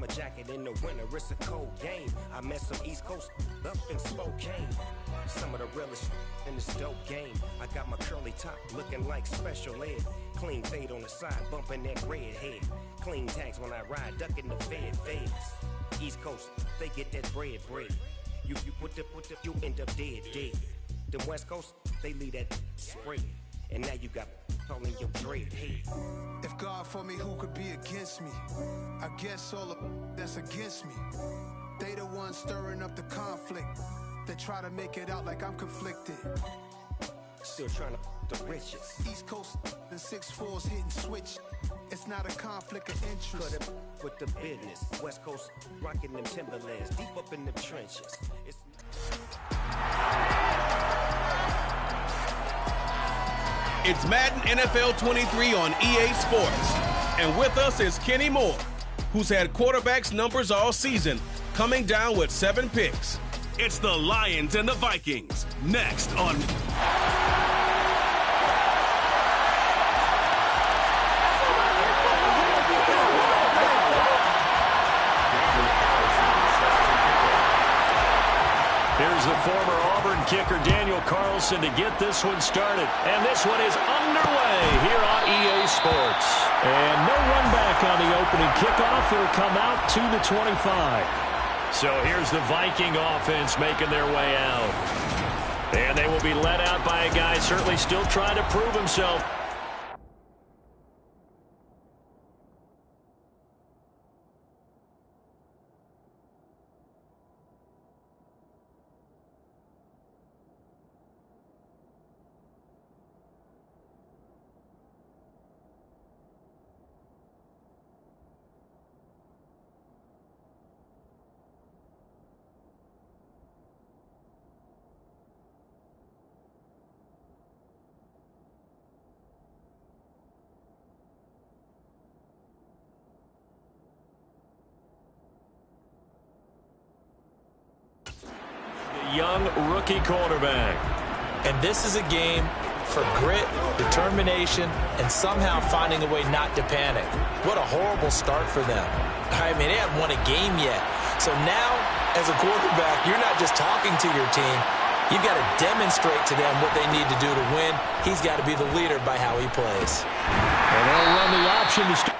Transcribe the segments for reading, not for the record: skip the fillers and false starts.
bomber jacket in the winter, it's a cold game. I met some East Coast up in Spokane. Some of the realest in this dope game. I got my curly top looking like special ed. Clean fade on the side, bumping that red head. Clean tags when I ride, ducking the feds. East Coast, they get that bread. You you end up dead. The West Coast, they leave that spread. And now you got all in your dread head. If God for me, who could be against me? I guess all of that's against me. They the ones stirring up the conflict. They try to make it out like I'm conflicted. Still trying to the riches. East Coast and 6'4s hitting switch. It's not a conflict of interest. Cut it with the business. West Coast rocking them Timberlands, deep up in the trenches. It's Madden NFL 23 on EA Sports. And with us is Kenny Moore, who's had quarterbacks numbers all season, coming down with 7 picks. It's the Lions and the Vikings, next on... Here's the former Auburn kicker Daniel Carlson to get this one started. And this one is underway here on EA Sports. And no run back on the opening kickoff. It'll come out to the 25. So here's the Viking offense making their way out. And they will be led out by a guy certainly still trying to prove himself. Young rookie quarterback. And this is a game for grit, determination, and somehow finding a way not to panic. What a horrible start for them. I mean, they haven't won a game yet. So now, as a quarterback, you're not just talking to your team. You've got to demonstrate to them what they need to do to win. He's got to be the leader by how he plays. And they'll run the option to start.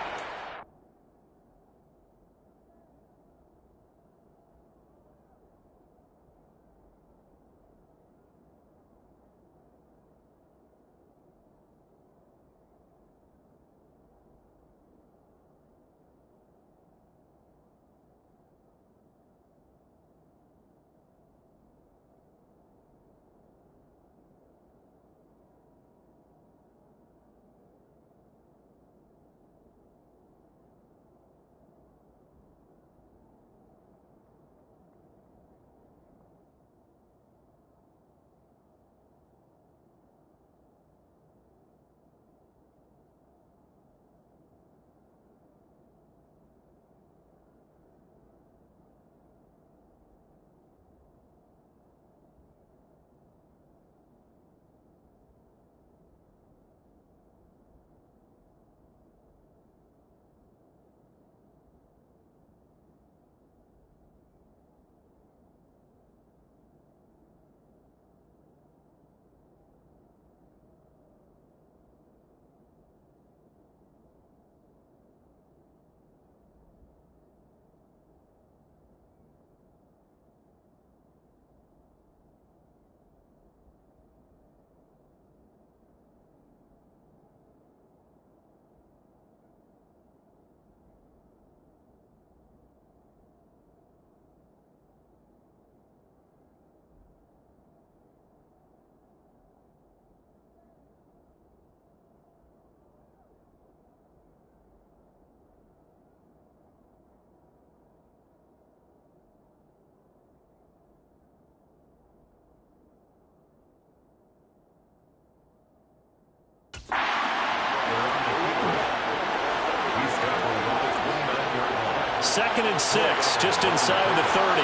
Second and 6, just inside of the 30.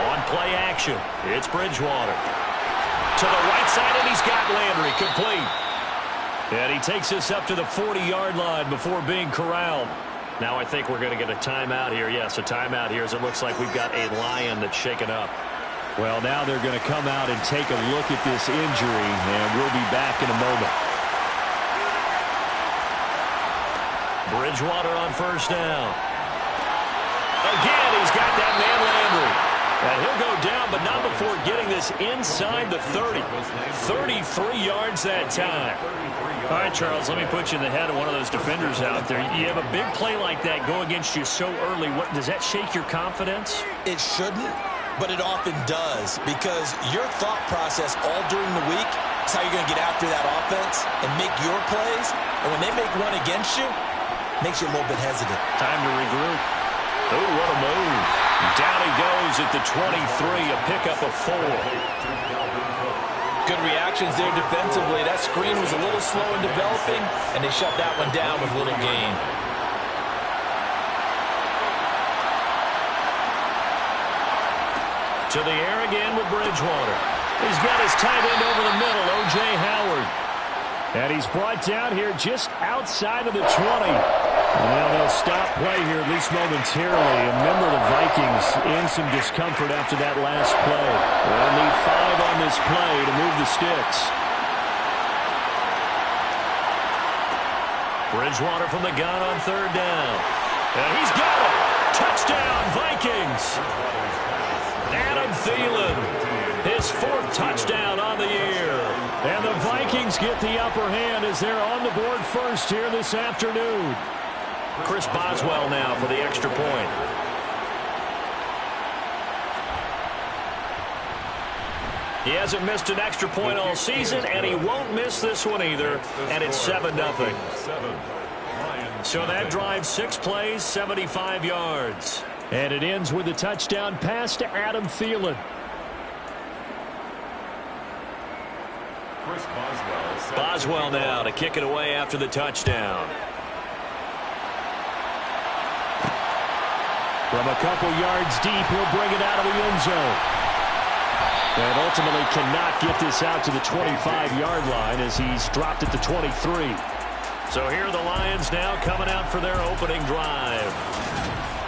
On play action, it's Bridgewater. To the right side, and he's got Landry complete. And he takes us up to the 40-yard line before being corralled. Now I think we're going to get a timeout here. Yes, a timeout here as it looks like we've got a Lion that's shaken up. Well, now they're going to come out and take a look at this injury, and we'll be back in a moment. Bridgewater on first down. Again, he's got that man Landry. And he'll go down, but not before getting this inside the 30. 33 yards that time. All right, Charles, let me put you in the head of one of those defenders out there. You have a big play like that go against you so early. Does that shake your confidence? It shouldn't, but it often does, because your thought process all during the week is how you're going to get after that offense and make your plays. And when they make one against you, it makes you a little bit hesitant. Time to regroup. Oh, what a move. Down he goes at the 23, a pickup of 4. Good reactions there defensively. That screen was a little slow in developing, and they shut that one down with little gain. To the air again with Bridgewater. He's got his tight end over the middle, O.J. Howard. And he's brought down here just outside of the 20. And now they'll stop play here, at least momentarily. A member of the Vikings in some discomfort after that last play. They'll need 5 on this play to move the sticks. Bridgewater from the gun on third down. And he's got it. Touchdown, Vikings. Adam Thielen, his 4th touchdown on the year. And the Vikings get the upper hand as they're on the board first here this afternoon. Chris Boswell now for the extra point. He hasn't missed an extra point all season, and he won't miss this one either. And it's 7-0. So that drive 6 plays, 75 yards. And it ends with a touchdown pass to Adam Thielen. Boswell now to kick it away after the touchdown. From a couple yards deep, he'll bring it out of the end zone. And ultimately cannot get this out to the 25-yard line as he's dropped at the 23. So here are the Lions now coming out for their opening drive.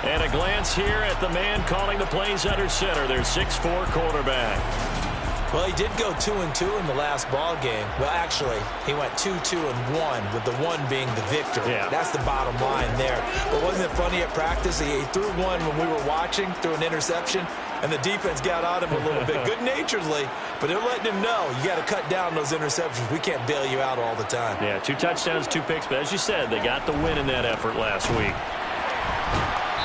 And a glance here at the man calling the plays under center, their 6'4" quarterback. Well, he did go 2-2 in the last ball game. Well, actually, he went 2-2-1, with the 1 being the victory. Yeah. That's the bottom line there. But wasn't it funny at practice? He threw one when we were watching, threw an interception, and the defense got on him a little bit, good-naturedly. But they're letting him know, you got to cut down those interceptions. We can't bail you out all the time. Yeah, 2 touchdowns, 2 picks. But as you said, they got the win in that effort last week.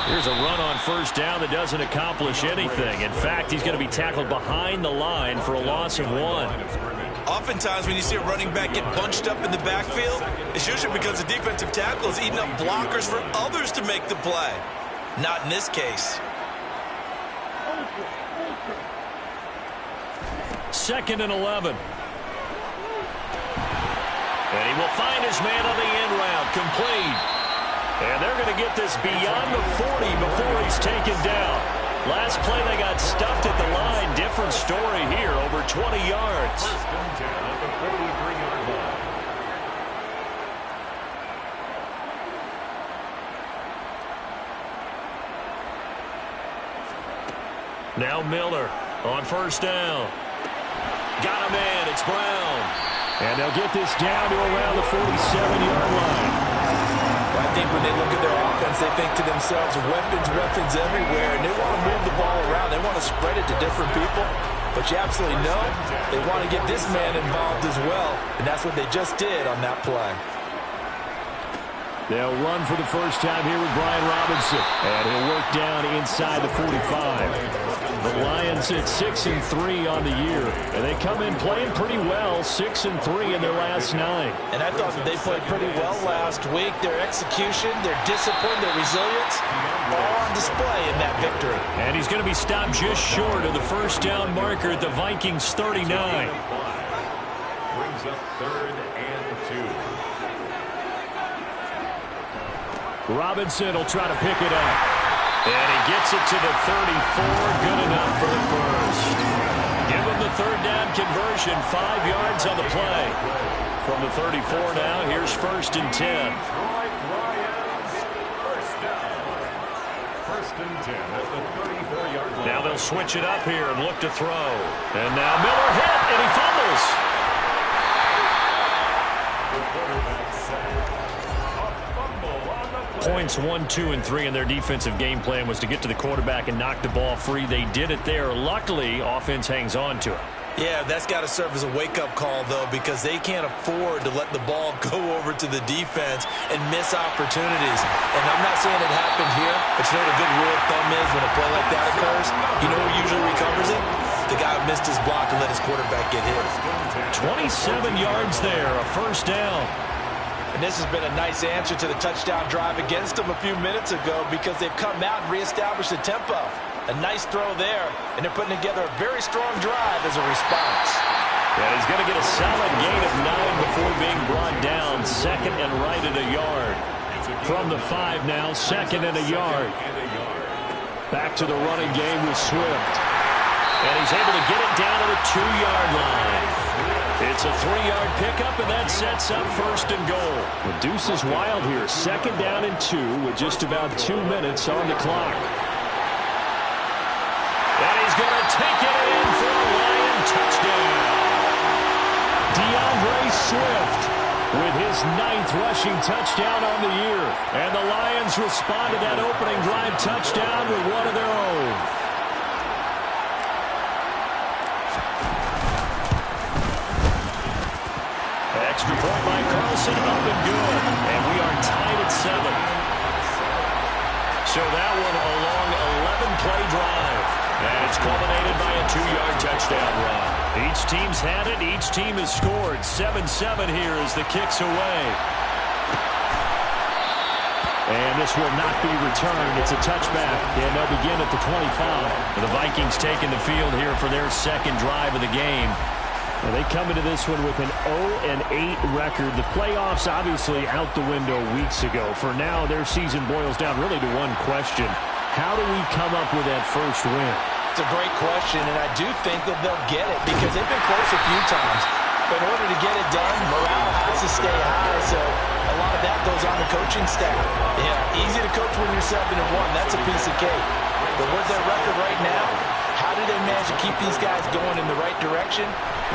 Here's a run on first down that doesn't accomplish anything. In fact, he's going to be tackled behind the line for a loss of 1. Oftentimes when you see a running back get bunched up in the backfield, it's usually because the defensive tackle is eating up blockers for others to make the play. Not in this case. 2nd and 11. And he will find his man on the end route, complete. And they're going to get this beyond the 40 before he's taken down. Last play, they got stuffed at the line. Different story here, over 20 yards. Now Miller on first down. Got him in. It's Brown. And they'll get this down to around the 47-yard line. I think when they look at their offense, they think to themselves, weapons everywhere, and they want to move the ball around. They want to spread it to different people. But you absolutely know they want to get this man involved as well, and that's what they just did on that play. They'll run for the first time here with Brian Robinson, and he'll work down inside the 45. The Lions at 6-3 on the year, and they come in playing pretty well, 6-3 in their last 9. And I thought that they played pretty well last week. Their execution, their discipline, their resilience, all on display in that victory. And he's going to be stopped just short of the first down marker at the Vikings 39. Brings up 3rd and 2. Robinson will try to pick it up. And he gets it to the 34. Good enough for the first. Give him the 3rd down conversion. 5 yards on the play. From the 34 now, here's 1st and 10. First and 10 at the 34-yard line. Now they'll switch it up here and look to throw. And now Miller hit, and he fumbles. The quarterback sacked. A fumble on the play. Points 1, 2, and 3 in their defensive game plan was to get to the quarterback and knock the ball free. They did it there. Luckily, offense hangs on to it. Yeah, that's got to serve as a wake-up call, though, because they can't afford to let the ball go over to the defense and miss opportunities. And I'm not saying it happened here, but you know what a good rule of thumb is when a play like that occurs? You know who usually recovers it? The guy who missed his block and let his quarterback get hit. 27 yards there, a 1st down. And this has been a nice answer to the touchdown drive against them a few minutes ago because they've come out and reestablished the tempo. A nice throw there, and they're putting together a very strong drive as a response. Yeah, he's going to get a solid gain of 9 before being brought down. 2nd and right at a yard. From the 5 now, 2nd and a yard. Back to the running game with Swift. And he's able to get it down to the 2-yard line. It's a 3-yard pickup, and that sets up 1st and goal. The deuce is wild here. 2nd down and 2 with just about 2 minutes on the clock. And he's going to take it in for a Lion touchdown. DeAndre Swift with his 9th rushing touchdown on the year. And the Lions respond to that opening drive touchdown with one of their own. Extra point by Carlson, up and good. And we are tied at 7. So that one a long 11-play drive. And it's culminated by a 2-yard touchdown run. Each team's had it. Each team has scored. 7-7 here as the kick's away. And this will not be returned. It's a touchback. And they'll begin at the 25. The Vikings taking the field here for their 2nd drive of the game. And they come into this one with an 0-8 record. The playoffs obviously out the window weeks ago. For now, their season boils down really to one question. How do we come up with that first win? It's a great question, and I do think that they'll get it because they've been close a few times. But in order to get it done, morale has to stay high, so a lot of that goes on the coaching staff. Yeah, easy to coach when you're 7-1. That's a piece of cake. But with their record right now, how do they manage to keep these guys going in the right direction?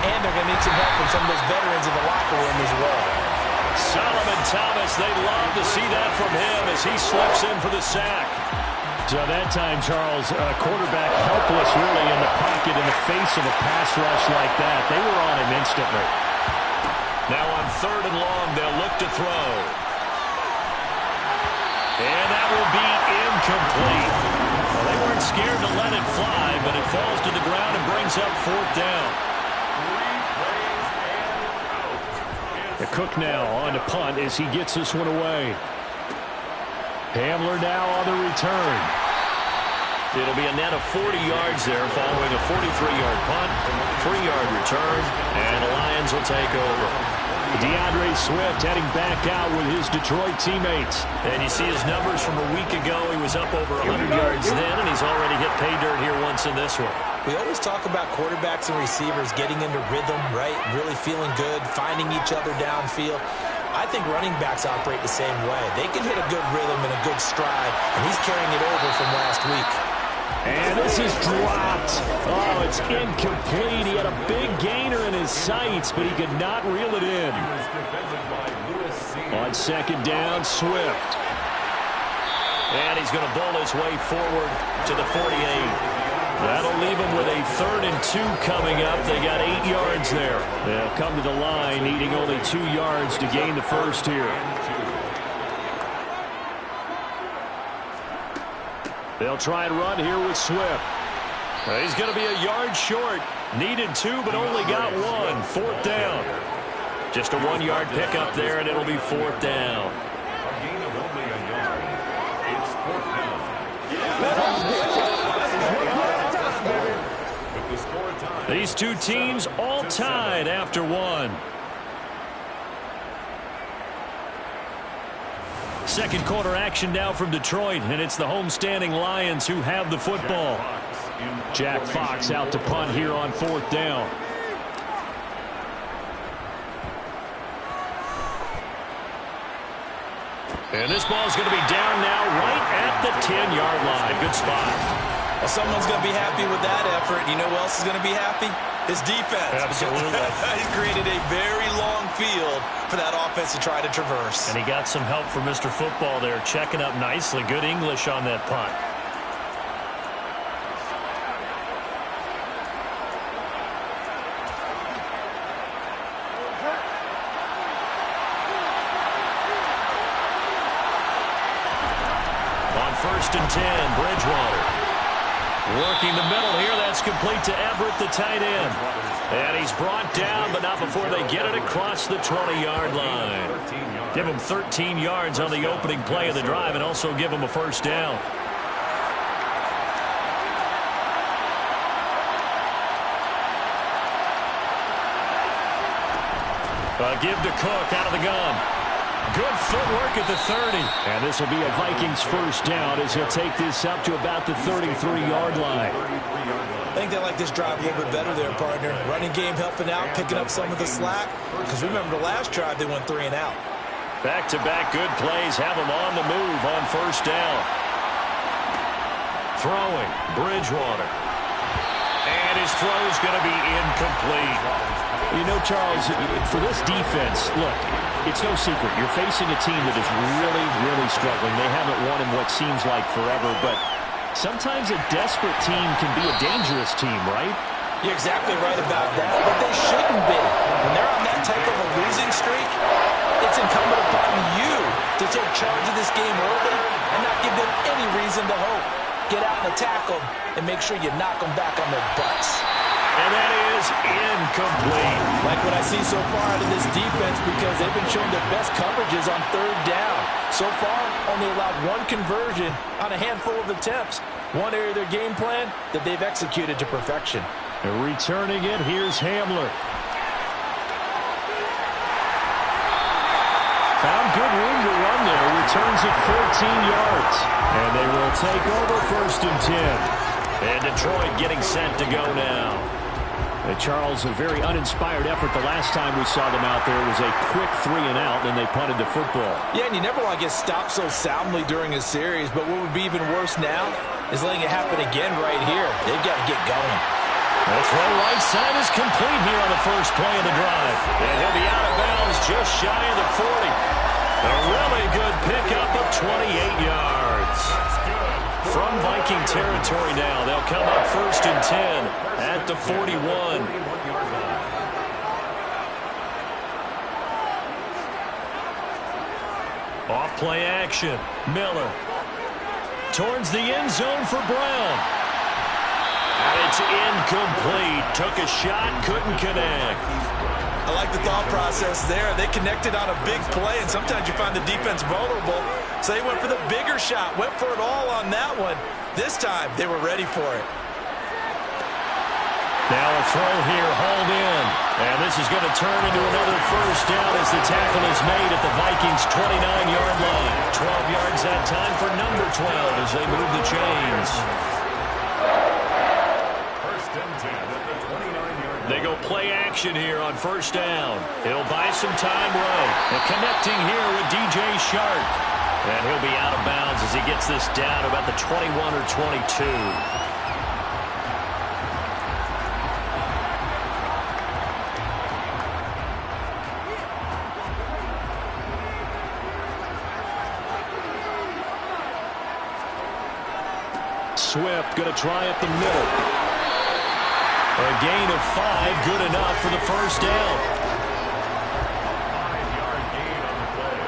And they're going to need some help from some of those veterans in the locker room as well. Solomon Thomas, they'd love to see that from him as he slips in for the sack. So that time, Charles, quarterback helpless really in the pocket in the face of a pass rush like that. They were on him instantly. Now on 3rd and long, they'll look to throw. And that will be incomplete. Well, they weren't scared to let it fly, but it falls to the ground and brings up 4th down. The Cook now on to punt as he gets this one away. Hamler now on the return. It'll be a net of 40 yards there following a 43-yard punt, 3-yard return, and the Lions will take over. DeAndre Swift heading back out with his Detroit teammates. And you see his numbers from a week ago. He was up over 100 yards then, and he's already hit pay dirt here once in this one. We always talk about quarterbacks and receivers getting into rhythm, right? Really feeling good, finding each other downfield. I think running backs operate the same way. They can hit a good rhythm and a good stride, and he's carrying it over from last week. And this is dropped. Oh, it's incomplete. He had a big gainer in his sights, but he could not reel it in. On 2nd down, Swift. And he's going to bowl his way forward to the 48. That'll leave him with a 3rd and 2 coming up. They got 8 yards there. They'll come to the line, needing only 2 yards to gain the first here. They'll try and run here with Swift. He's going to be a yard short. Needed 2, but only got 1. 4th down. Just a 1-yard pickup there, and it'll be 4th down. A gain of only a yard. It's 4th down. These two teams all tied after 1. Second quarter action now from Detroit, and it's the homestanding Lions who have the football. Jack Fox out to punt here on 4th down. And this ball's going to be down now right at the 10-yard line. Good spot. Well, someone's going to be happy with that effort. You know who else is going to be happy? His defense. Absolutely. He's created a very long field for that offense to try to traverse. And he got some help from Mr. Football there, checking up nicely. Good English on that punt. On 1st and 10, Bridgewater. Working the middle here. That's complete to Everett, the tight end. And he's brought down, but not before they get it across the 20-yard line. Give him 13 yards on the opening play of the drive and also give him a first down. Give to Cook out of the gun. Good footwork at the 30. And this will be a Vikings first down as he'll take this up to about the 33-yard line. I think they like this drive a little bit better there, partner. Running game helping out, picking up some of the slack. Because remember the last drive, they went 3 and out. Back-to-back good plays have them on the move on first down. Throwing, Bridgewater. And his throw is going to be incomplete. You know, Charles, for this defense, look, it's no secret. You're facing a team that is really, really struggling. They haven't won in what seems like forever, but sometimes a desperate team can be a dangerous team, right? You're exactly right about that, but they shouldn't be. When they're on that type of a losing streak, it's incumbent upon you to take charge of this game early and not give them any reason to hope. Get out and attack them and make sure you knock them back on their butts. And that is incomplete. Like what I see so far out of this defense, because they've been showing their best coverages on 3rd down. So far, only allowed 1 conversion on a handful of attempts. One area of their game plan that they've executed to perfection. And returning it, here's Hamler. Found good room to run there. Returns it 14 yards. And they will take over 1st and 10. And Detroit getting set to go now. Charles, a very uninspired effort the last time we saw them out there. It was a quick 3 and out, and they punted the football. Yeah, and you never want to get stopped so soundly during a series, but what would be even worse now is letting it happen again right here. They've got to get going. The throw right side is complete here on the first play of the drive. And he'll be out of bounds just shy of the 40. A really good pickup of 28 yards. From Viking territory now, they'll come up 1st and 10 at the 41. Off play action. Miller towards the end zone for Brown. And it's incomplete. Took a shot, couldn't connect. I like the thought process there. They connected on a big play, and sometimes you find the defense vulnerable. So they went for the bigger shot, went for it all on that one. This time, they were ready for it. Now a throw here, hauled in. And this is going to turn into another first down as the tackle is made at the Vikings' 29-yard line. 12 yards that time for number 12 as they move the chains. They go play action here on first down. He'll buy some time right. And connecting here with DJ Shark. And he'll be out of bounds as he gets this down about the 21 or 22. Swift going to try up the middle. A gain of 5, good enough for the first down. 5-yard gain on the play.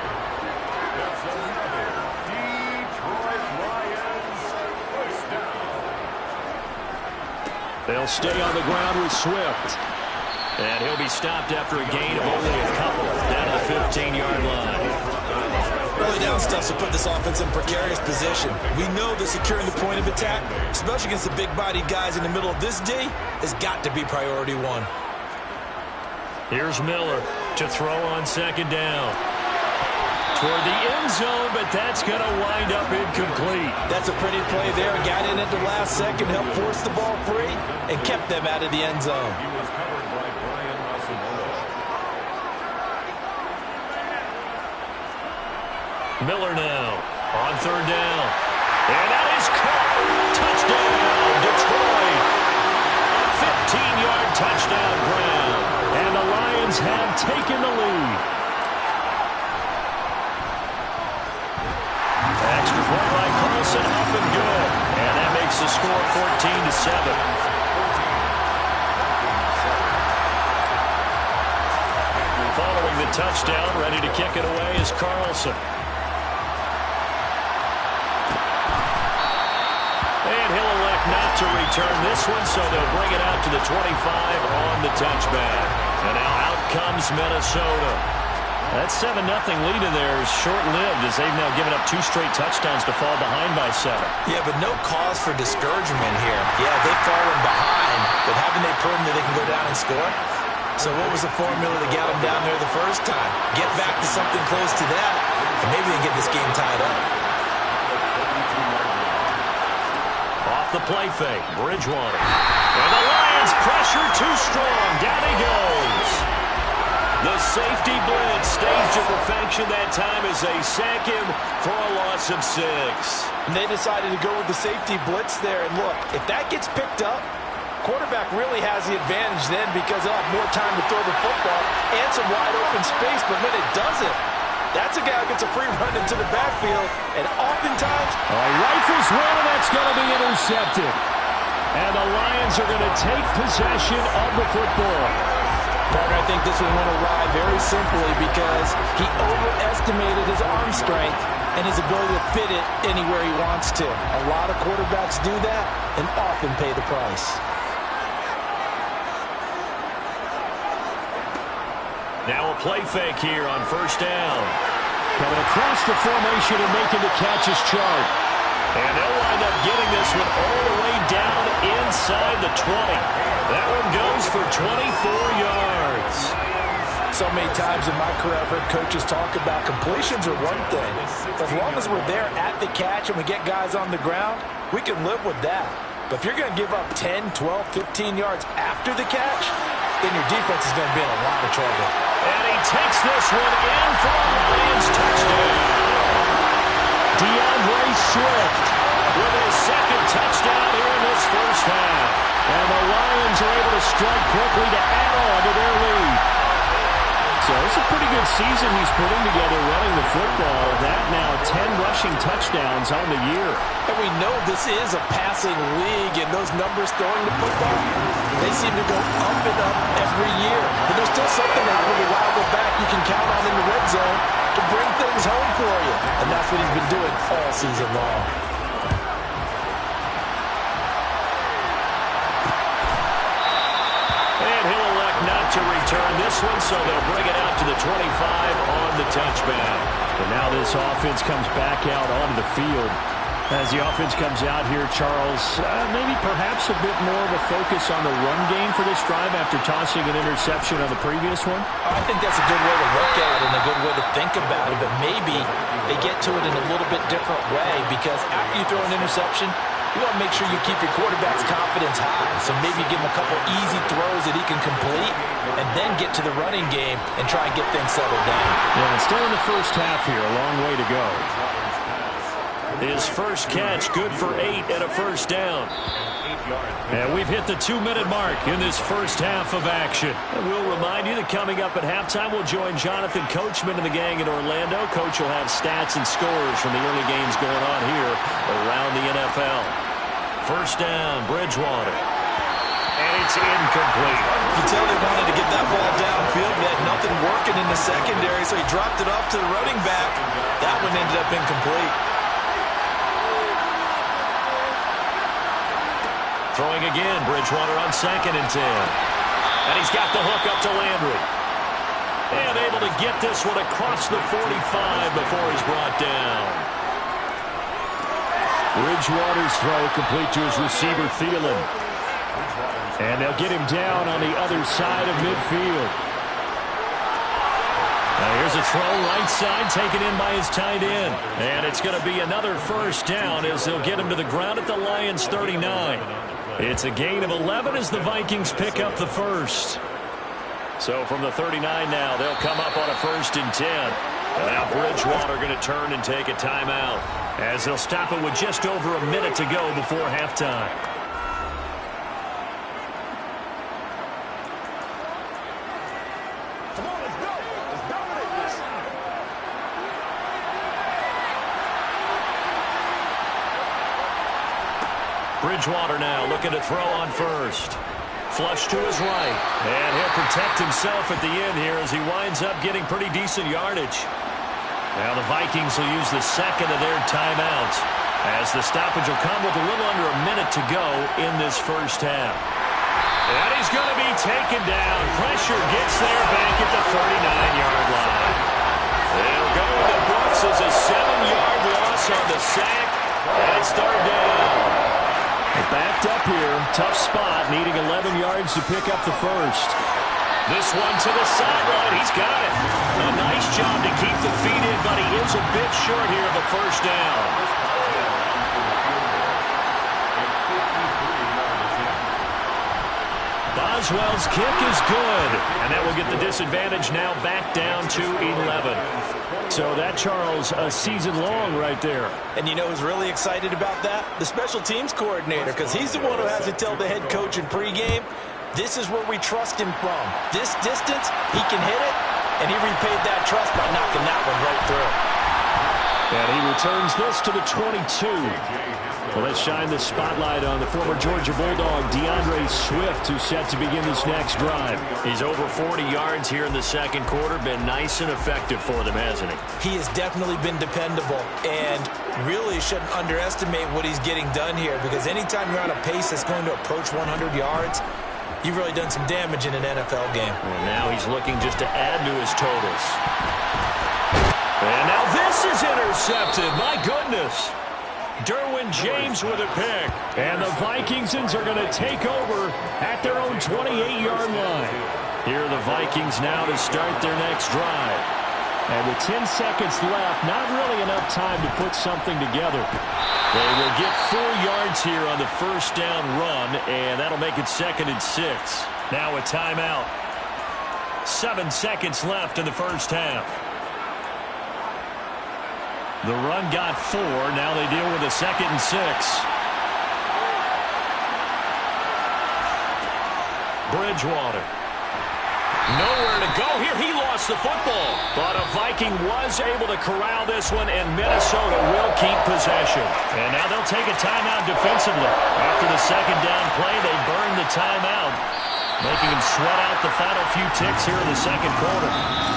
That's another Detroit Lions first down. They'll stay on the ground with Swift. And he'll be stopped after a gain of only a couple down to the 15-yard line. Early down stuff to put this offense in precarious position. We know that securing the point of attack, especially against the big-bodied guys in the middle of this D, has got to be priority 1. Here's Miller to throw on 2nd down. Toward the end zone, but that's going to wind up incomplete. That's a pretty play there. Got in at the last second, helped force the ball free, and kept them out of the end zone. He was covered by Brian Russell. Miller now on third down. And that is caught. Touchdown, Detroit. A 15-yard touchdown grab. And the Lions have taken the lead. Extra point by Carlson, up and good. And that makes the score 14-7. Following the touchdown, ready to kick it away is Carlson. And he'll elect not to return this one, so they'll bring it out to the 25 on the touchback. And now out comes Minnesota. That 7-0 lead in there is short-lived as they've now given up 2 straight touchdowns to fall behind by 7. Yeah, but no cause for discouragement here. Yeah, they've fallen behind, but haven't they proven that they can go down and score? So what was the formula that got them down there the first time? Get back to something close to that, and maybe they get this game tied up. Off the play fake, Bridgewater. And the Lions pressure too strong. Down he goes. The safety blitz staged to perfection that time as they sack him for a loss of 6. And they decided to go with the safety blitz there. And look, if that gets picked up, quarterback really has the advantage then because they'll have more time to throw the football and some wide open space. But when it doesn't, that's a guy who gets a free run into the backfield. And oftentimes, rifles one, and that's going to be intercepted. And the Lions are going to take possession of the football. Partner, I think this one went awry very simply because he overestimated his arm strength and his ability to fit it anywhere he wants to. A lot of quarterbacks do that and often pay the price. Now a play fake here on first down. Coming across the formation and making the catch is Chark. And they'll wind up getting this one all the way down inside the 20. That one goes for 24 yards. So many times in my career I've heard coaches talk about completions are one thing. As long as we're there at the catch and we get guys on the ground, we can live with that. But if you're going to give up 10, 12, 15 yards after the catch, then your defense is going to be in a lot of trouble. And he takes this one in for a Lions touchdown. DeAndre Swift with his second touchdown here in this first half. And the Lions are able to strike quickly to add on to their lead. So it's a pretty good season he's putting together running the football. That now 10 rushing touchdowns on the year. And we know this is a passing league, and those numbers throwing the football, they seem to go up and up every year. But there's still something that with a while back you can count on in the red zone to bring things home for you. And that's what he's been doing all season long. To return this one, so they'll bring it out to the 25 on the touchback. And now this offense comes back out onto the field. As the offense comes out here, Charles, maybe perhaps a bit more of a focus on the run game for this drive after tossing an interception on the previous one? I think that's a good way to look at it and a good way to think about it, but maybe they get to it in a little bit different way because after you throw an interception, you want to make sure you keep your quarterback's confidence high. So maybe give him a couple easy throws that he can complete and then get to the running game and try and get things settled down. Yeah, still in the first half here. A long way to go. His first catch, good for 8 and a first down. And we've hit the 2-minute mark in this first half of action. And we'll remind you that coming up at halftime, we'll join Jonathan Coachman and the gang in Orlando. Coach will have stats and scores from the early games going on here around the NFL. First down, Bridgewater. And it's incomplete. You can tell they wanted to get that ball downfield. They had nothing working in the secondary, so he dropped it off to the running back. That one ended up incomplete. Throwing again, Bridgewater on 2nd and 10. And he's got the hook up to Landry. And able to get this one across the 45 before he's brought down. Bridgewater's throw complete to his receiver, Thielen. And they'll get him down on the other side of midfield. Now here's a throw right side taken in by his tight end. And it's going to be another first down as they'll get him to the ground at the Lions 39. It's a gain of 11 as the Vikings pick up the first. So from the 39 now, they'll come up on a 1st and 10. And now Bridgewater going to turn and take a timeout, as they'll stop it with just over a minute to go before halftime. Come on, let's go. Let's dominate this. Bridgewater now looking to throw on first. Flush to his right. And he'll protect himself at the end here as he winds up getting pretty decent yardage. Now the Vikings will use the second of their timeouts, as the stoppage will come with a little under a minute to go in this first half. And he's going to be taken down. Pressure gets there back at the 39-yard line. They'll go to the books as a 7-yard loss on the sack. And it's third down. Backed up here. Tough spot. Needing 11 yards to pick up the first. This one to the sideline. He's got it. A nice job to keep the feet in, but he is a bit short here of a first down. Boswell's kick is good, and that will get the disadvantage now back down to 11. So that, Charles, a season long right there. And you know who's really excited about that? The special teams coordinator, because he's the one who has to tell the head coach in pregame, this is where we trust him from. This distance, he can hit it, and he repaid that trust by knocking that one right through. And he returns this to the 22. Well, let's shine the spotlight on the former Georgia Bulldog, DeAndre Swift, who's set to begin this next drive. He's over 40 yards here in the second quarter. Been nice and effective for them, hasn't he? He has definitely been dependable, and really shouldn't underestimate what he's getting done here, because anytime you're on a pace that's going to approach 100 yards, you've really done some damage in an NFL game. And now he's looking just to add to his totals. And now this is intercepted. My goodness. Derwin James with a pick. And the Vikingsons are going to take over at their own 28-yard line. Here are the Vikings now to start their next drive. And with 10 seconds left, not really enough time to put something together. They will get 4 yards here on the first down run, and that'll make it 2nd and 6. Now a timeout. 7 seconds left in the first half. The run got 4. Now they deal with a 2nd and 6. Bridgewater. Nowhere to go here. He lost the football. But a Viking was able to corral this one, and Minnesota will keep possession. And now they'll take a timeout defensively. After the second down play, they burn the timeout, making them sweat out the final few ticks here in the second quarter.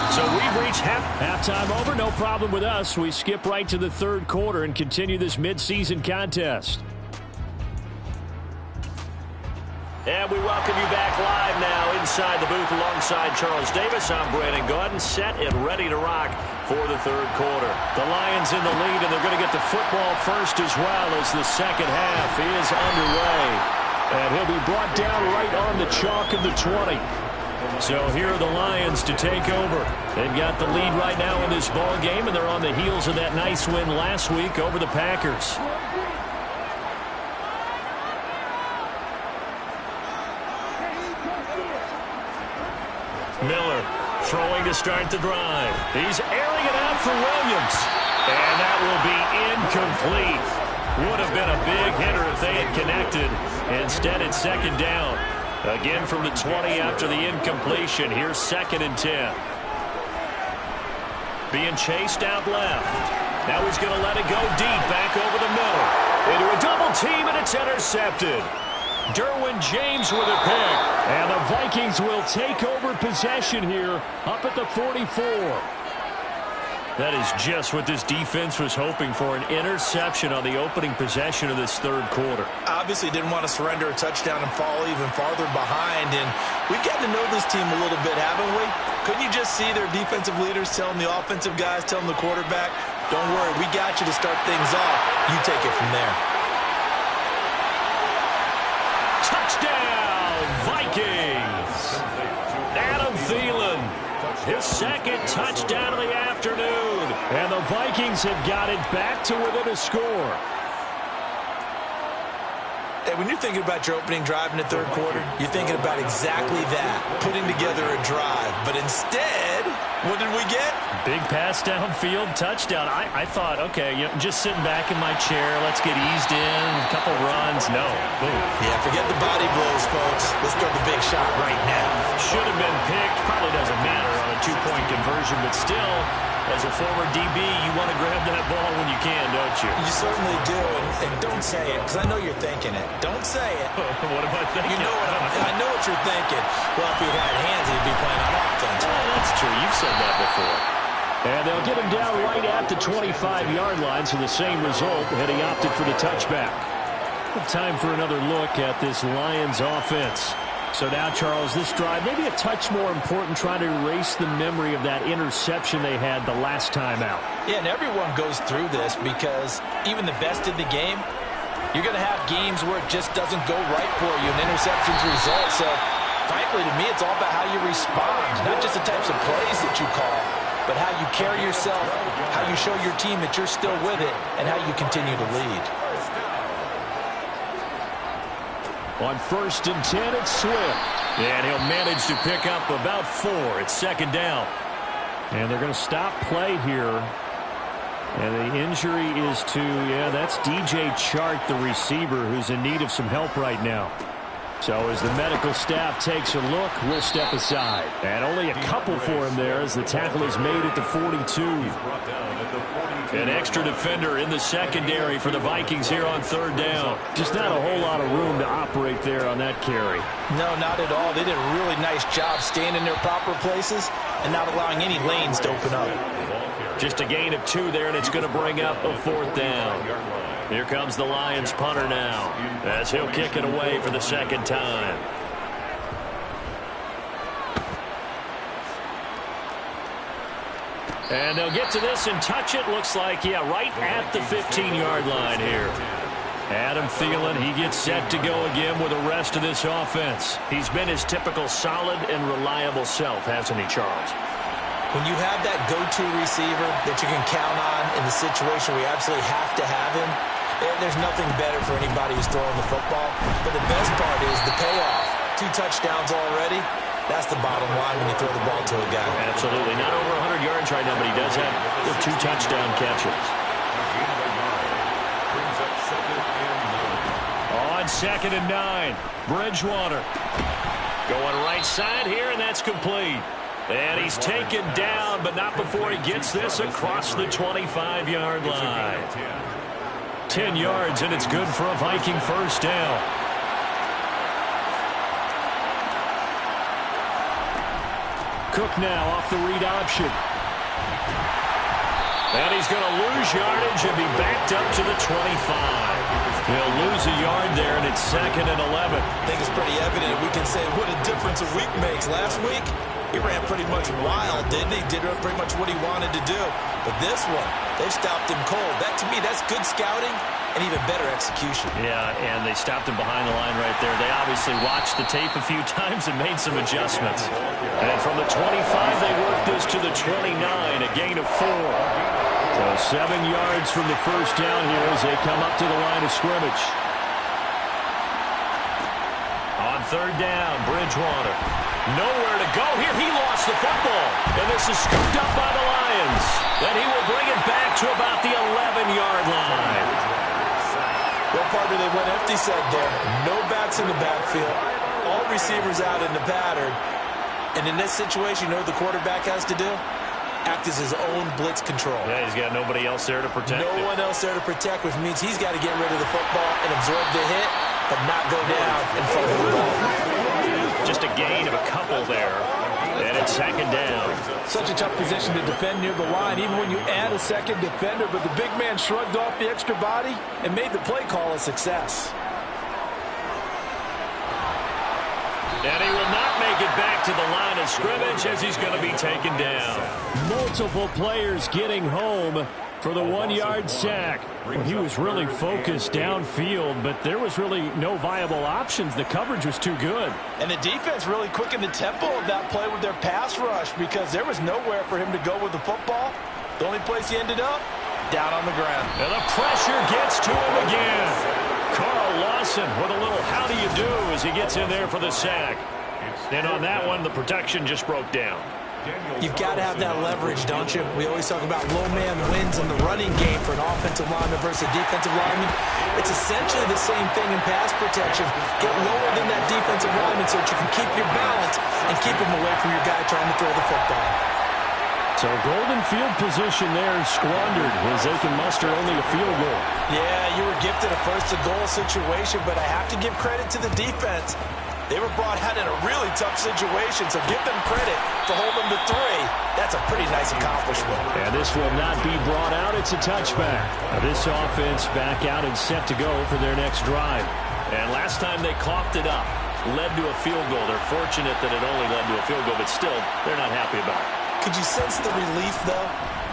So we've reached halftime over. No problem with us. We skip right to the third quarter and continue this midseason contest. And we welcome you back live now inside the booth alongside Charles Davis. I'm Brandon Gaudin, set and ready to rock for the third quarter. The Lions in the lead, and they're going to get the football first as well as the second half is underway. And he'll be brought down right on the chalk of the 20. So here are the Lions to take over. They've got the lead right now in this ball game, and they're on the heels of that nice win last week over the Packers. Miller throwing to start the drive. He's airing it out for Williams. And that will be incomplete. Would have been a big hitter if they had connected. Instead, it's second down. Again from the 20 after the incompletion. Here's 2nd and 10. Being chased out left. Now he's going to let it go deep back over the middle. Into a double team, and it's intercepted. Derwin James with a pick. And the Vikings will take over possession here up at the 44. That is just what this defense was hoping for, an interception on the opening possession of this third quarter. Obviously didn't want to surrender a touchdown and fall even farther behind, and we've gotten to know this team a little bit, haven't we? Couldn't you just see their defensive leaders telling the offensive guys, telling the quarterback, don't worry, we got you to start things off. You take it from there. Touchdown, Vikings! Adam Thielen, his second touchdown of the afternoon. And the Vikings have got it back to within a score. And when you're thinking about your opening drive in the third quarter, you're thinking about exactly that, putting together a drive. But instead, What did we get? Big pass downfield, touchdown. I thought, okay, just sitting back in my chair, let's get eased in, a couple runs. No. Boom. Yeah, forget the body blows, folks. Let's throw the big shot right now. Should have been picked. Probably doesn't matter on a two-point conversion, but still, as a former DB, you want to grab that ball when you can, don't you? You certainly do, and don't say it, because I know you're thinking it. Don't say it. What am I thinking? You know I know what you're thinking. Well, if he had hands, he'd be playing on offense. Oh, that's true. You've said that before. And they'll get him down right at the 25-yard line, so the same result, had he opted for the touchback. Time for another look at this Lions offense. So now, Charles, this drive, maybe a touch more important, trying to erase the memory of that interception they had the last time out. Yeah, and everyone goes through this because even the best in the game, you're going to have games where it just doesn't go right for you, and interceptions result. So, frankly, to me, it's all about how you respond, not just the types of plays that you call, but how you carry yourself, how you show your team that you're still with it, and how you continue to lead. On 1st and 10, it's Swift. And he'll manage to pick up about 4. It's 2nd down. And they're going to stop play here. And the injury is to, that's DJ Chark, the receiver, who's in need of some help right now. So as the medical staff takes a look, we'll step aside. And only a couple for him there as the tackle is made at the 42. An extra defender in the secondary for the Vikings here on 3rd down. Just not a whole lot of room to operate there on that carry. No, not at all. They did a really nice job staying in their proper places and not allowing any lanes to open up. Just a gain of 2 there, and it's going to bring up a 4th down. Here comes the Lions punter now, as he'll kick it away for the 2nd time. And they'll get to this and touch it. Looks like, right at the 15-yard line here. Adam Thielen, he gets set to go again with the rest of this offense. He's been his typical solid and reliable self, hasn't he, Charles? When you have that go-to receiver that you can count on in the situation where you absolutely have to have him, there's nothing better for anybody who's throwing the football. But the best part is the payoff. 2 touchdowns already. That's the bottom line when you throw the ball to a guy. Absolutely. Not over 100 yards right now, but he does have the 2 touchdown catches. On 2nd and 9, Bridgewater. Going right side here, and that's complete. And he's taken down, but not before he gets this across the 25-yard line. 10 yards, and it's good for a Viking 1st down. Cook now off the read option. And he's going to lose yardage and be backed up to the 25. He'll lose a yard there, and it's 2nd and 11. I think it's pretty evident. We can say what a difference a week makes. Last week, he ran pretty much wild, didn't he? Did pretty much what he wanted to do. But this one, they've stopped him cold. That, to me, that's good scouting and even better execution. Yeah, and they stopped him behind the line right there. They obviously watched the tape a few times and made some adjustments. And from the 25, they worked this to the 29, a gain of 4. So 7 yards from the 1st down here as they come up to the line of scrimmage. On 3rd down, Bridgewater. Nowhere to go here. He lost the football. And this is scooped up by the Lions. Then he will bring it back to about the 11-yard line. Well, partner, they went empty set there. No backs in the backfield. All receivers out in the pattern. And in this situation, you know what the quarterback has to do? Act as his own blitz control. Yeah, he's got nobody else there to protect him. No one else there to protect, which means he's got to get rid of the football and absorb the hit, but not go down and fumble the ball. Just a gain of a couple there. And it's 2nd down. Such a tough position to defend near the line, even when you add a second defender, but the big man shrugged off the extra body and made the play call a success. And he will not make it back to the line of scrimmage as he's going to be taken down. Multiple players getting home for the 1-yard sack. Well, he was really focused downfield, but there was really no viable options. The coverage was too good. And the defense really quickened the tempo of that play with their pass rush because there was nowhere for him to go with the football. The only place he ended up, down on the ground. And the pressure gets to him again. Carl Lawson with a little how do you do as he gets in there for the sack. And on that one, the protection just broke down. You've got to have that leverage, don't you? We always talk about low man wins in the running game for an offensive lineman versus a defensive lineman. It's essentially the same thing in pass protection. Get lower than that defensive lineman so that you can keep your balance and keep him away from your guy trying to throw the football. So golden field position there squandered as they can muster only a field goal. Yeah, you were gifted a first-and-goal situation, but I have to give credit to the defense. They were brought out in a really tough situation, so give them credit for holding them to 3. That's a pretty nice accomplishment. And this will not be brought out. It's a touchback. Now this offense back out and set to go for their next drive. And last time they coughed it up, led to a field goal. They're fortunate that it only led to a field goal, but still, they're not happy about it. Could you sense the relief, though,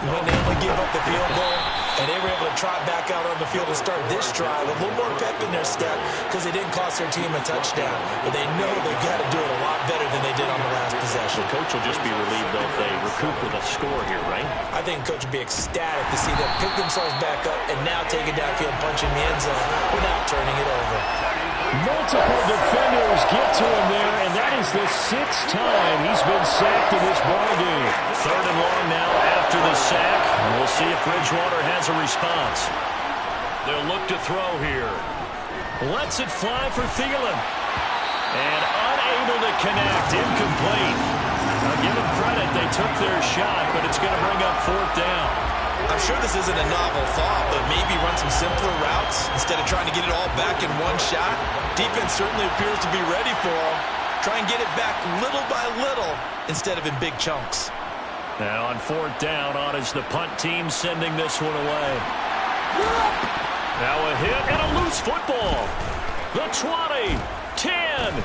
when they only gave up the field goal and they were able to trot back out on the field and start this drive with a little more pep in their step because they didn't cost their team a touchdown. But they know they've got to do it a lot better than they did on the last possession. The coach will just be relieved, though, if they recoup with a score here, right? I think coach would be ecstatic to see them pick themselves back up and now take it downfield, punching the end zone without turning it over. Multiple defenders get to him there, and that is the 6th time he's been sacked in this ballgame. 3rd and long now after the sack. And we'll see if Bridgewater has a response. They'll look to throw here. Lets it fly for Thielen. And unable to connect. Incomplete. Now give them credit. They took their shot, but it's going to bring up 4th down. I'm sure this isn't a novel thought, but maybe run some simpler routes instead of trying to get it all back in one shot. Defense certainly appears to be ready for them. Try and get it back little by little instead of in big chunks. Now on 4th down, on is the punt team sending this one away. Now a hit and a loose football. The 20, 10.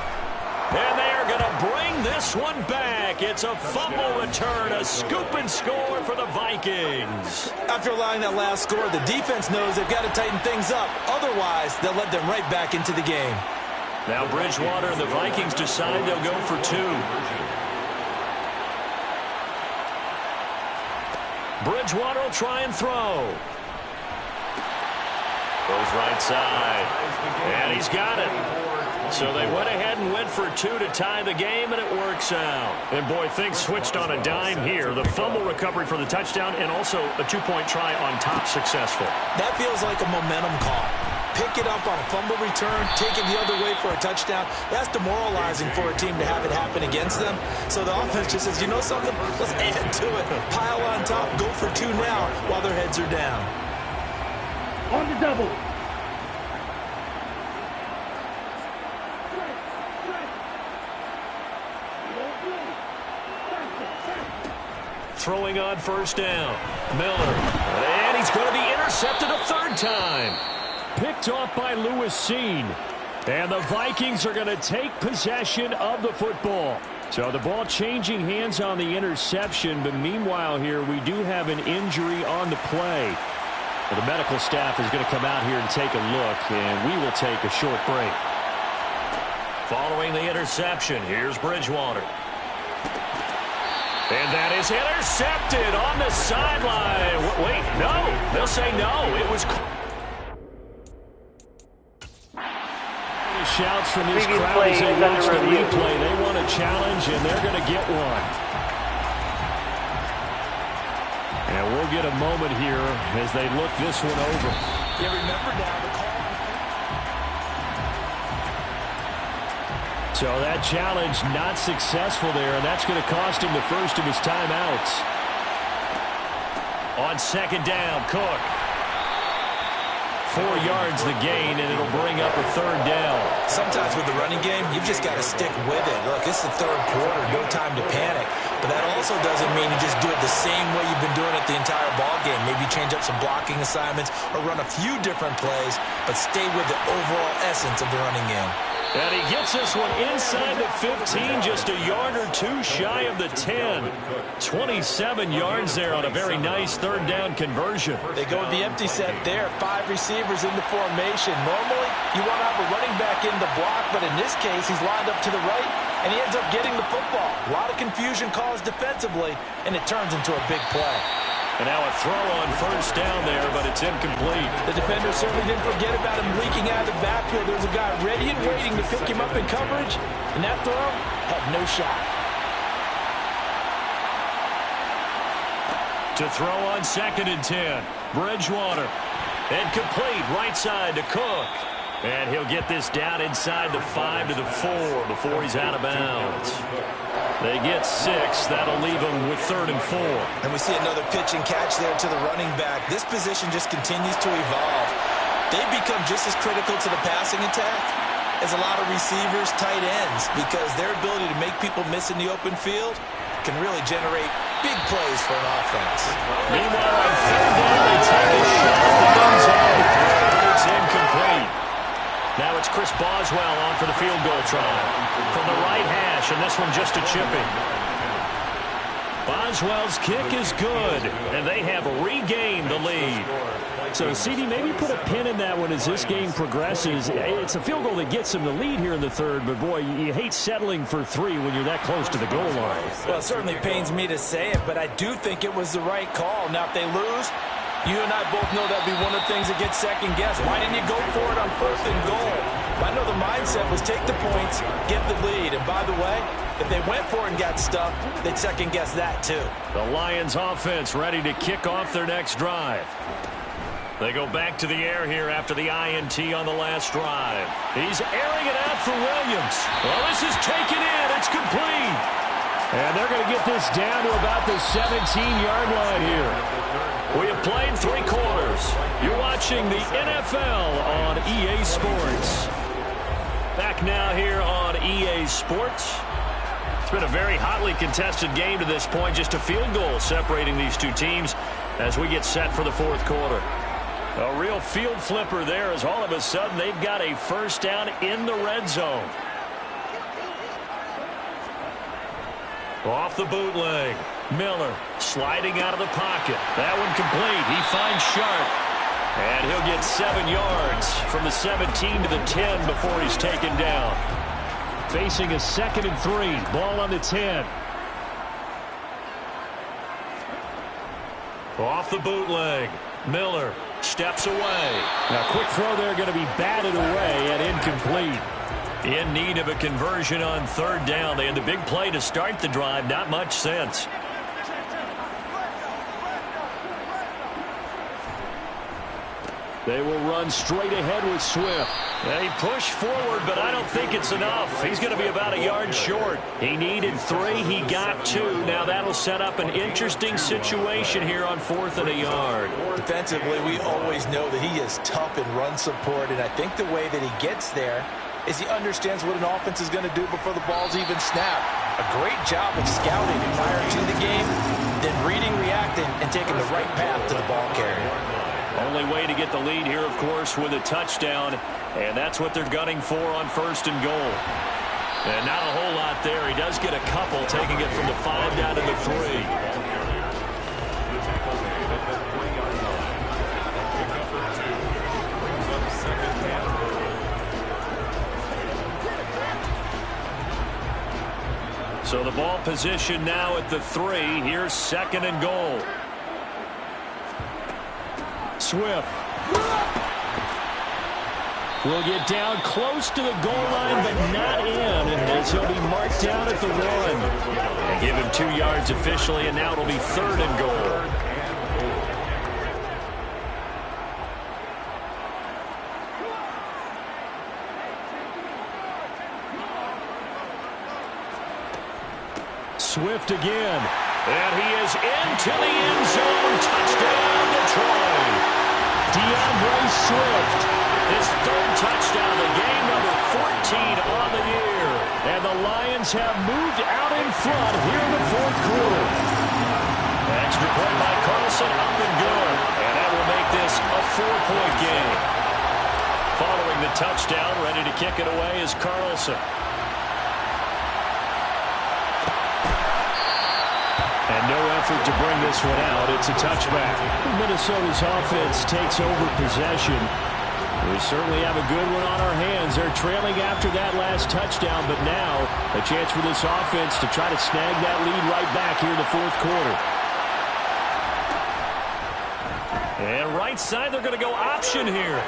And they are going to bring this one back. It's a fumble return, a scoop and score for the Vikings. After allowing that last score, the defense knows they've got to tighten things up. Otherwise, they'll let them right back into the game. Now Bridgewater and the Vikings decide they'll go for 2. Bridgewater will try and throw. Goes right side. And he's got it. So they went ahead and went for 2 to tie the game, and it works out. And, boy, things switched on a dime here. The fumble recovery for the touchdown and also a 2-point try on top successful. That feels like a momentum call. Pick it up on a fumble return, take it the other way for a touchdown. That's demoralizing for a team to have it happen against them. So the offense just says, you know something? Let's add to it. Pile on top, go for 2 now while their heads are down. On the double. Throwing on 1st down. Miller. And he's going to be intercepted a 3rd time. Picked off by Lewis Seen. And the Vikings are going to take possession of the football. So the ball changing hands on the interception. But meanwhile here, we do have an injury on the play. Well, the medical staff is going to come out here and take a look. And we will take a short break. Following the interception, here's Bridgewater. And that is intercepted on the sideline. Wait, no. They'll say no. It was... Shouts from this crowd as they watch the replay. They want a challenge, and they're going to get one. And we'll get a moment here as they look this one over. Yeah, remember now the call. So that challenge not successful there, and that's going to cost him the first of his timeouts. On 2nd down, Cook. 4 yards the gain, and it'll bring up a 3rd down. Sometimes with the running game, you've just got to stick with it. Look, it's the 3rd quarter, no time to panic. But that also doesn't mean you just do it the same way you've been doing it the entire ball game. Maybe change up some blocking assignments or run a few different plays, but stay with the overall essence of the running game. And he gets this one inside the 15, just a yard or 2 shy of the 10. 27 yards there on a very nice 3rd down conversion. They go with the empty set there. 5 receivers in the formation. Normally, you want to have a running back in the block, but in this case, he's lined up to the right, and he ends up getting the football. A lot of confusion caused defensively, and it turns into a big play. And now a throw on 1st down there, but it's incomplete. The defender certainly didn't forget about him leaking out of the backfield. There was a guy ready and waiting to pick him up in coverage, and that throw had no shot. To throw on 2nd and 10. Bridgewater. And complete right side to Cook. And he'll get this down inside the 5 to the 4 before he's out of bounds. They get 6. That'll leave them with 3rd and 4. And we see another pitch and catch there to the running back. This position just continues to evolve. They've become just as critical to the passing attack as a lot of receivers, tight ends, because their ability to make people miss in the open field can really generate big plays for an offense. Meanwhile, on 3rd down, they take a shot at the end zone, but it's incomplete. Now it's Chris Boswell on for the field goal try from the right hash, and this one just a chipping. Boswell's kick is good, and they have regained the lead. So, CD, maybe put a pin in that one as this game progresses. It's a field goal that gets them the lead here in the 3rd, but, boy, you hate settling for 3 when you're that close to the goal line. Well, it certainly pains me to say it, but I do think it was the right call. Now, if they lose, you and I both know that'd be one of the things that gets second-guessed. Why didn't you go for it on 1st and goal? I know the mindset was take the points, get the lead. And, by the way, if they went for it and got stuffed, they'd second-guess that, too. The Lions offense ready to kick off their next drive. They go back to the air here after the INT on the last drive. He's airing it out for Williams. Well, this is taken in. It's complete. And they're going to get this down to about the 17-yard line here. We have played 3 quarters. You're watching the NFL on EA Sports. Back now here on EA Sports. It's been a very hotly contested game to this point. Just a field goal separating these two teams as we get set for the 4th quarter. A real field flipper there as all of a sudden they've got a 1st down in the red zone. Off the bootleg. Miller sliding out of the pocket. That one complete. He finds Sharp. And he'll get 7 yards from the 17 to the 10 before he's taken down. Facing a 2nd and 3. Ball on the 10. Off the bootleg. Miller steps away. Now, quick throw there going to be batted away and incomplete. In need of a conversion on 3rd down. They had the big play to start the drive. Not much sense. They will run straight ahead with Swift. They push forward, but I don't think it's enough. He's going to be about a yard short. He needed 3. He got 2. Now that'll set up an interesting situation here on 4th and a yard. Defensively, we always know that he is tough in run support, and I think the way that he gets there is he understands what an offense is going to do before the ball's even snapped. A great job of scouting prior to the game, then reading, reacting, and taking the right path to the ball carrier. Only way to get the lead here, of course, with a touchdown, and that's what they're gunning for on 1st and goal. And not a whole lot there. He does get a couple, taking it from the 5 down to the 3. So the ball position now at the 3. Here's 2nd and goal. Swift will get down close to the goal line, but not in, as he'll be marked down at the 1. And give him 2 yards officially, and now it'll be 3rd and goal. Swift again. And he is into the end zone. Touchdown, Detroit. DeAndre Swift. His 3rd touchdown of the game, number 14 on the year. And the Lions have moved out in front here in the 4th quarter. Extra point by Carlson, up and good. And that will make this a 4-point game. Following the touchdown, ready to kick it away is Carlson. And no effort to bring this one out. It's a touchback. Minnesota's offense takes over possession. We certainly have a good one on our hands. They're trailing after that last touchdown, but now a chance for this offense to try to snag that lead right back here in the 4th quarter. And right side, they're going to go option here.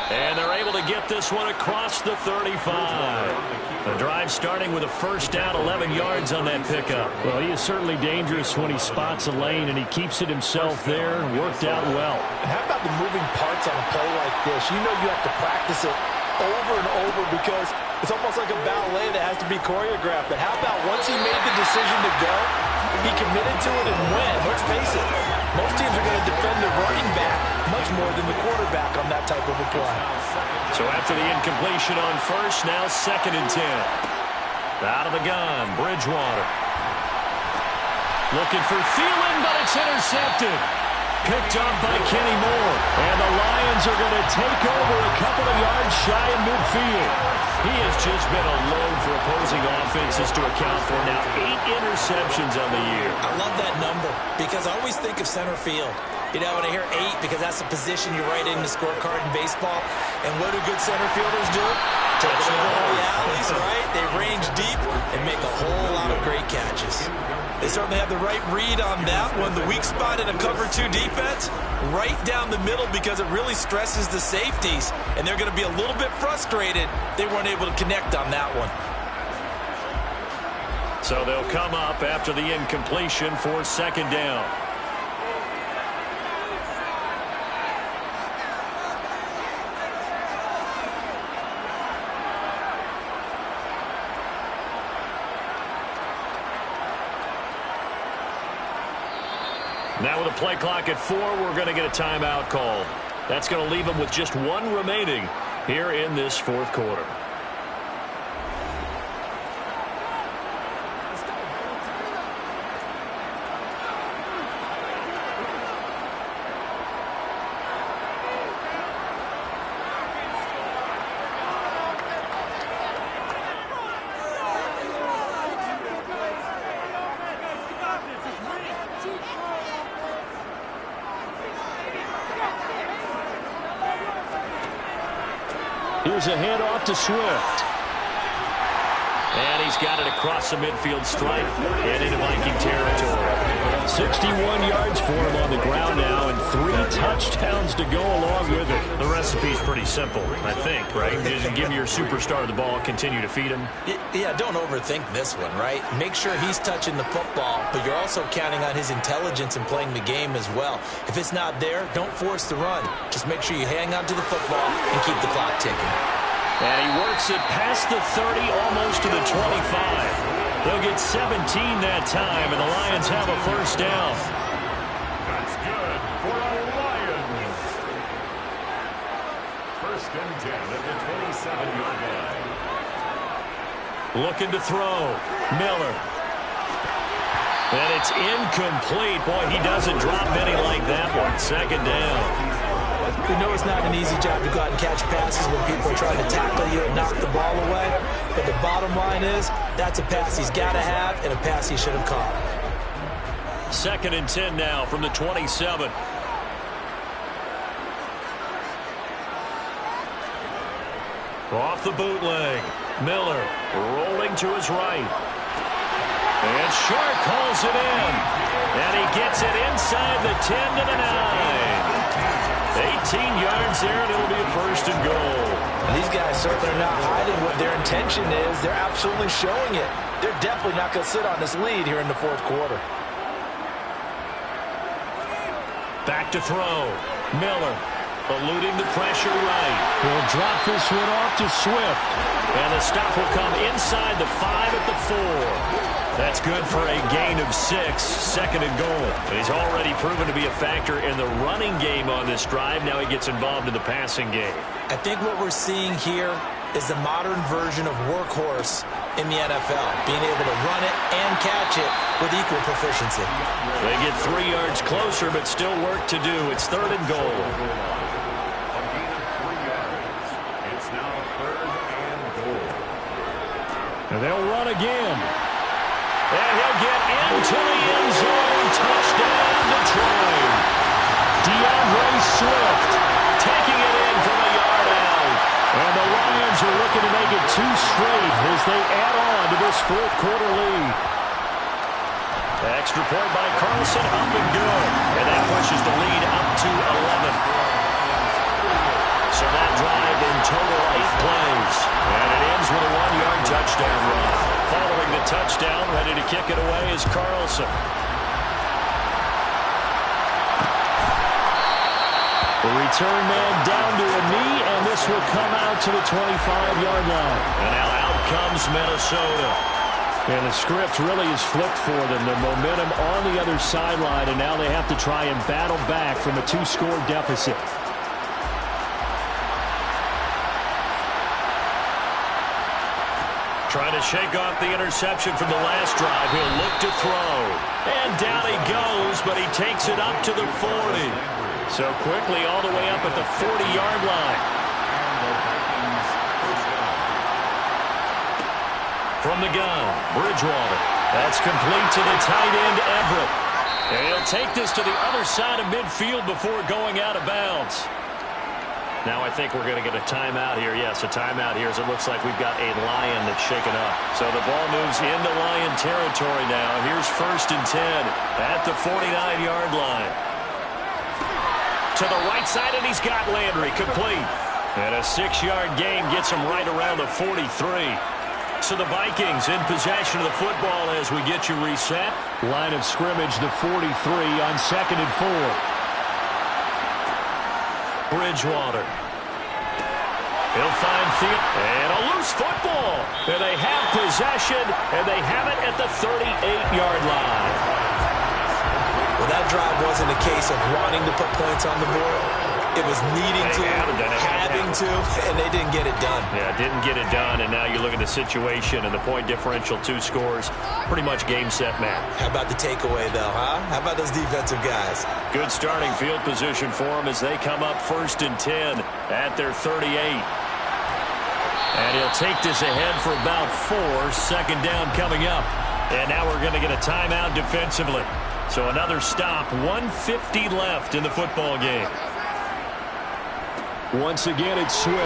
And they're able to get this one across the 35. The drive starting with a first down, 11 yards on that pickup. Well, he is certainly dangerous when he spots a lane, and he keeps it himself there. Worked out well. How about the moving parts on a play like this? You know you have to practice it over and over because it's almost like a ballet that has to be choreographed. But how about once he made the decision to go, he committed to it and went. Let's face it, most teams are going to defend the running back much more than the quarterback on that type of a play. So after the incompletion on first, now 2nd and 10. Out of the gun, Bridgewater. Looking for Thielen, but it's intercepted. Picked up by Kenny Moore. And the Lions are going to take over a couple of yards shy of midfield. He has just been a load for opposing offenses to account for. Now 8 interceptions on the year. I love that number because I always think of center field. You know, when I hear 8, because that's the position you write in the scorecard in baseball. And what do good center fielders do? Take it over all the alleys, right? They range deep and make a whole lot of great catches. They certainly have the right read on that one. The weak spot in a cover 2 defense, right down the middle because it really stresses the safeties. And they're going to be a little bit frustrated they weren't able to connect on that one. So they'll come up after the incompletion for 2nd down. Now with a play clock at 4, we're going to get a timeout called. That's going to leave them with just 1 remaining here in this 4th quarter. Here's a handoff to Swift. And he's got it across the midfield stripe and into Viking territory. 61 yards for him on the ground now and 3 touchdowns to go along with it. The recipe's pretty simple, I think, right? Just give your superstar the ball, continue to feed him. Yeah, don't overthink this one, right? Make sure he's touching the football, but you're also counting on his intelligence in playing the game as well. If it's not there, don't force the run. Just make sure you hang on to the football and keep the clock ticking. And he works it past the 30, almost to the 25. They'll get 17 that time, and the Lions have a first down. That's good for the Lions. 1st and 10 at the 27-yard line. Looking to throw. Miller. And it's incomplete. Boy, he doesn't drop many like that one. 2nd down. We know it's not an easy job to go out and catch passes when people are trying to tackle you and knock the ball away. But the bottom line is, that's a pass he's got to have and a pass he should have caught. 2nd and 10 now from the 27. Off the bootleg. Miller rolling to his right. And Shark calls it in. And he gets it inside the 10 to the 9. 18 yards there, and it'll be a 1st and goal. And these guys certainly are not hiding what their intention is. They're absolutely showing it. They're definitely not going to sit on this lead here in the 4th quarter. Back to throw. Miller eluding the pressure right. He'll drop this one off to Swift. And the stop will come inside the 5 at the 4. That's good for a gain of 6, 2nd and goal. And he's already proven to be a factor in the running game on this drive. Now he gets involved in the passing game. I think what we're seeing here is the modern version of workhorse in the NFL, being able to run it and catch it with equal proficiency. They get 3 yards closer, but still work to do. It's 3rd and goal. A gain of 3 yards. It's now 3rd and goal. And they'll run again. And he'll get into the end zone. Touchdown, Detroit. DeAndre Swift Taking it in from a yard out. And the Lions are looking to make it 2 straight as they add on to this 4th quarter lead. Extra point by Carlson, up and good. And that pushes the lead up to 11. So that drive touchdown run. Following the touchdown, ready to kick it away is Carlson. The return man down to a knee, and this will come out to the 25-yard line. And now out comes Minnesota. And the script really is flipped for them. The momentum on the other sideline, and now they have to try and battle back from a 2-score deficit. Trying to shake off the interception from the last drive. He'll look to throw. And down he goes, but he takes it up to the 40. So quickly all the way up at the 40-yard line. From the gun, Bridgewater. That's complete to the tight end, Everett. And he'll take this to the other side of midfield before going out of bounds. Now I think we're going to get a timeout here. Yes, a timeout here as it looks like we've got a Lion that's shaken up. So the ball moves into Lion territory now. Here's 1st and 10 at the 49-yard line. To the right side, and he's got Landry complete. And a 6-yard gain gets him right around the 43. So the Vikings in possession of the football as we get you reset. Line of scrimmage, the 43 on 2nd and 4. Bridgewater. He'll find Field. And a loose football. And they have possession, and they have it at the 38-yard line. Well, that drive wasn't a case of wanting to put points on the board. It was needing to, having to, and they didn't get it done. Yeah, didn't get it done, and now you look at the situation and the point differential, 2 scores, pretty much game, set, match. How about the takeaway, though, huh? How about those defensive guys? Good starting field position for them as they come up 1st and 10 at their 38. And he'll take this ahead for about 4, 2nd down coming up. And now we're going to get a timeout defensively. So another stop, 1:50 left in the football game. Once again, it's Swift.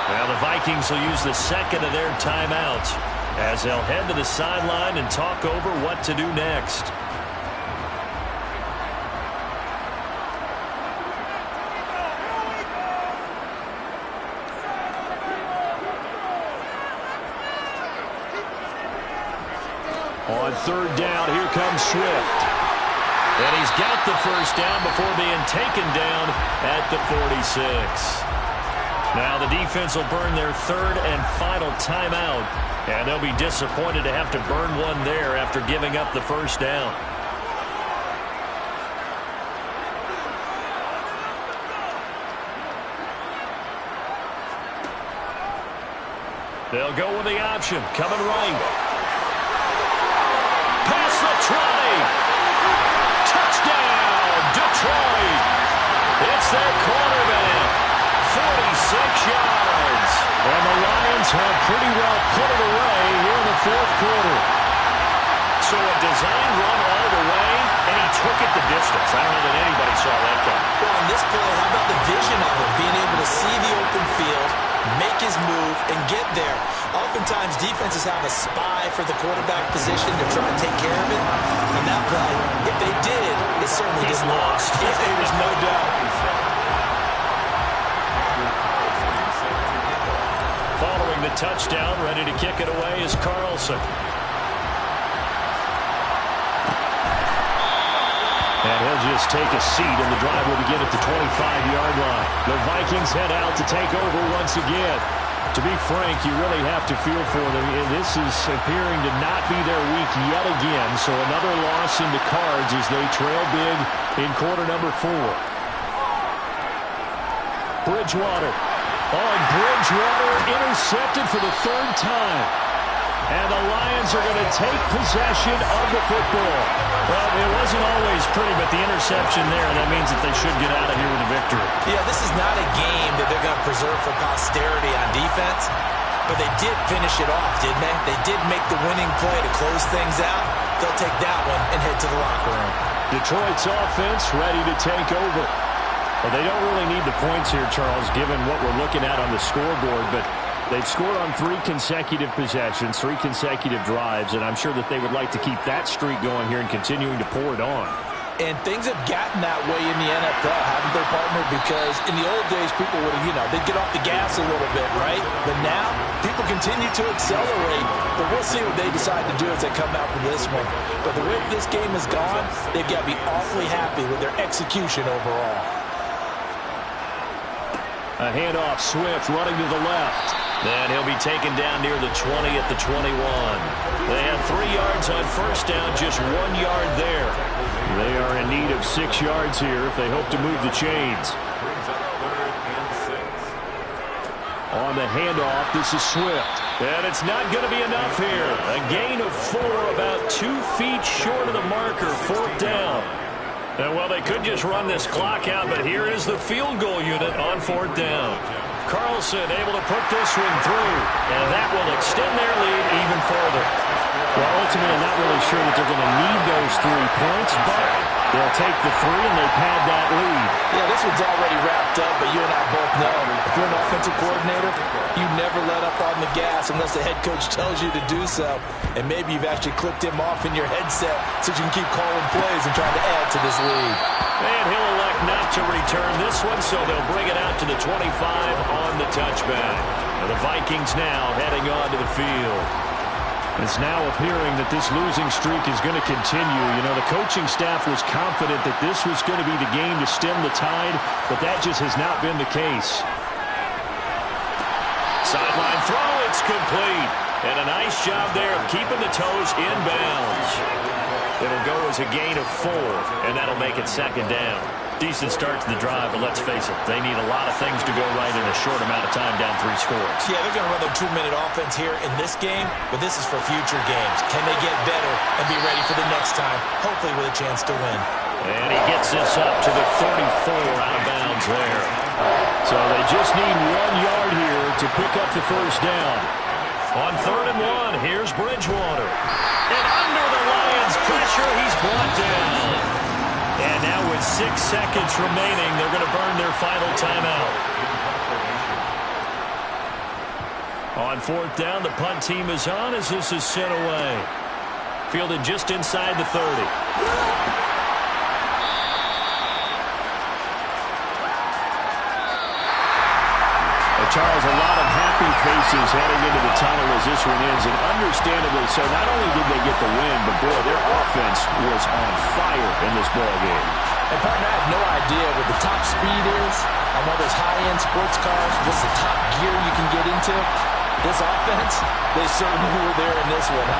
Now the Vikings will use the 2nd of their timeouts as they'll head to the sideline and talk over what to do next. On 3rd down, here comes Swift. And he's got the 1st down before being taken down at the 46. Now the defense will burn their 3rd and final timeout. And they'll be disappointed to have to burn one there after giving up the 1st down. They'll go with the option, coming right. Past the 20. Touchdown, Detroit. It's their quarterback. 46 yards. And the Lions have pretty well put it away here in the 4th quarter. So a design run all the way, and he took it the distance. I don't know that anybody saw that coming. Well, on this play, how about the vision of him, being able to see the open field, make his move, and get there. Oftentimes, defenses have a spy for the quarterback position to try and take care of it. And that play, if they did, it certainly didn't work. Yeah, there's no doubt. Following the touchdown, ready to kick it away is Carlson. And he'll just take a seat, and the drive will begin at the 25-yard line. The Vikings head out to take over once again. To be frank, you really have to feel for them. This is appearing to not be their week yet again, so another loss in the cards as they trail big in quarter number 4. Bridgewater. And Bridgewater intercepted for the 3rd time. And the Lions are going to take possession of the football. Well, it wasn't always pretty, but the interception there, that means that they should get out of here with a victory. Yeah, this is not a game that they're going to preserve for posterity on defense, but they did finish it off, didn't they? They did make the winning play to close things out. They'll take that one and head to the locker room. Detroit's offense ready to take over. Well, they don't really need the points here, Charles, given what we're looking at on the scoreboard, but they've scored on 3 consecutive possessions, 3 consecutive drives, and I'm sure that they would like to keep that streak going here and continuing to pour it on. And things have gotten that way in the NFL, haven't they, partner? Because in the old days, people would have, they'd get off the gas a little bit, right? But now, people continue to accelerate. But we'll see what they decide to do as they come out for this one. But the way this game has gone, they've got to be awfully happy with their execution overall. A handoff, Swift running to the left. Then he'll be taken down near the 20 at the 21. They have 3 yards on first down, just 1 yard there. They are in need of 6 yards here if they hope to move the chains. On the handoff, this is Swift. And it's not going to be enough here. A gain of 4, about 2 feet short of the marker, 4th down. And, well, they could just run this clock out, but here is the field goal unit on 4th down. Carlson able to put this one through, and that will extend their lead even further. Well, ultimately, not really sure that they're going to need those 3 points, but they'll take the 3 and they pad that lead. Yeah, this one's already wrapped up, but you and I both know if you're an offensive coordinator, you never let up on the gas unless the head coach tells you to do so. And maybe you've actually clicked him off in your headset so you can keep calling plays and trying to add to this lead. And he'll elect not to return this one, so they'll bring it out to the 25 on the touchback. And the Vikings now heading onto the field. It's now appearing that this losing streak is going to continue. The coaching staff was confident that this was going to be the game to stem the tide, but that just has not been the case. Sideline throw, it's complete. And a nice job there of keeping the toes in bounds. It'll go as a gain of 4, and that'll make it 2nd down. Decent start to the drive, but let's face it, they need a lot of things to go right in a short amount of time, down 3 scores. Yeah, they're going to run their 2-minute offense here in this game, but this is for future games. Can they get better and be ready for the next time, hopefully with a chance to win? And he gets this up to the 34 out of bounds there. So they just need 1 yard here to pick up the first down. On 3rd and 1, here's Bridgewater. And under the Lions' pressure, he's brought down. And now with 6 seconds remaining, they're going to burn their final timeout. On 4th down, the punt team is on as this is sent away. Fielded just inside the 30. Charles, a lot of happy faces heading into the tunnel as this one ends, and understandably so. Not only did they get the win, but boy, their offense was on fire in this ball game. And partner, I have no idea what the top speed is on one of those high-end sports cars. What's the top gear you can get into? This offense, they certainly were there in this one.